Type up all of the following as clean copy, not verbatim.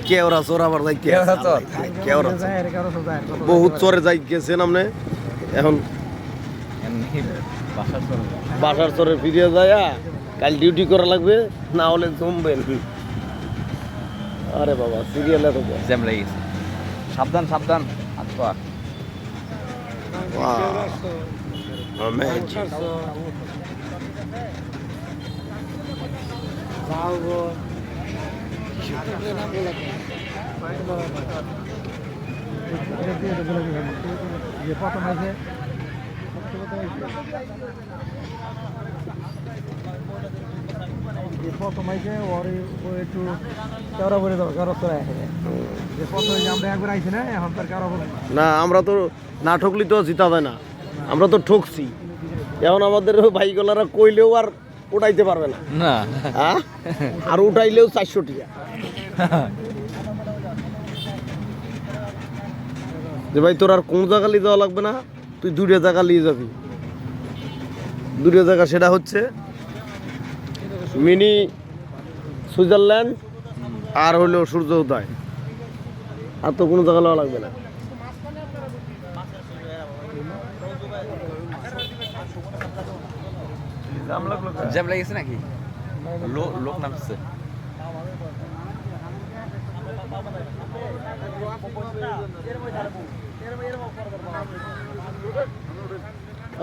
কেওড়া চোর আবার যাই কেওড়া বহুত চরে যাই গেছেন আপনি এখন বাসার চরে ফিরে যায় কাল ডিউটি করা লাগবে না হলে জমবেন আরে বাবা সিরিয়ালে তো জ্যাম লেগেছে সাবধান সাবধান আতর না আমরা তো না ঠকলি তো জিতা যায় না আমরা তো ঠকছি এখন আমাদের ভাইগুলারা কইলেও আর উঠাইতে পারবে না না হ্যাঁ আর উঠাইলেও 400 টাকা যে ভাই তোর আর কোন জায়গা নিয়ে যাওয়া লাগবে না তুই দুটো জায়গা নিয়ে যাবি দুটো জায়গা সেটা হচ্ছে মিনি সুইজারল্যান্ড আর হইলো সূর্য উদয় আর তো কোনো জায়গা নেওয়া লাগবে না জ্যাম লেগেছে নাকি লোক নামছে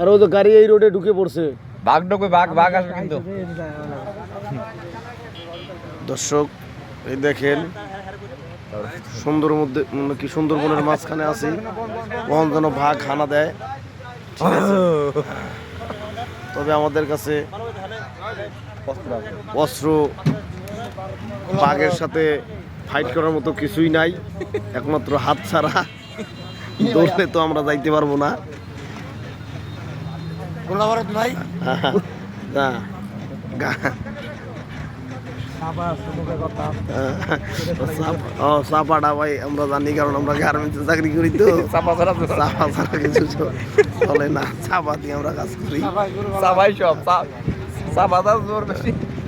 আর ওই তো গাড়ি এই রোডে ঢুকে পড়ছে বাঘ ঢুকবে বাঘ বাঘ আসবে কিন্তু দর্শক এই দেখেন সুন্দর মধ্যে কি সুন্দরবনের মাঝখানে আছি কখন যেন ভাগ হানা দেয় ঠিক আছে? তবে আমাদের কাছে অস্ত্র বাঘের সাথে ফাইট করার মতো কিছুই নাই একমাত্র হাত ছাড়া দৌড়লে তো আমরা যাইতে পারবো না না চাপাটা ভাই আমরা জানি কারণ আমরা গার্মেন্টসে চাকরি করি তো চাপা ছাড়া কিছু চলে না চাপা দিয়ে আমরা কাজ করি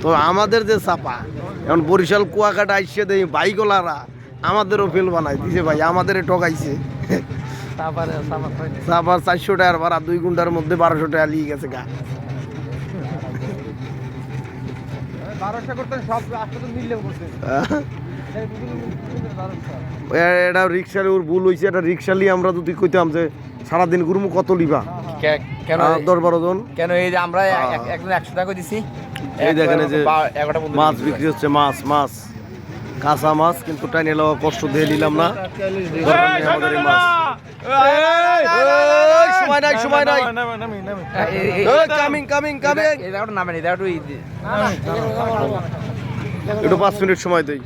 তো আমাদের যে চাপা এখন বরিশাল কুয়াকাটা আইসে দেয় বাইকওয়ালারা আমাদেরও ফেল বানাই দিছে ভাই আমাদের ঠকাইছে চাপার 400 টাকার ভাড়া 2 ঘন্টার মধ্যে 1200 টাকা লিয়ে গেছে গা এটা রিক্সার ওর ভুল হয়েছে এটা রিক্সা নিয়ে আমরা যদি কইতাম যে সারাদিন ঘুরবো কত লিবা কেন 10-12 জন কেন এই যে আমরা একজন 100 টাকা দিছি এই দেখেন এই যে মাছ বিক্রি হচ্ছে মাছ কাঁচা মাছ কিন্তু টাইনে লওয়া কষ্ট দিয়ে নিলাম না আমাদের এই মাছ সময় নাই কামিং একটু 5 মিনিট সময় দেই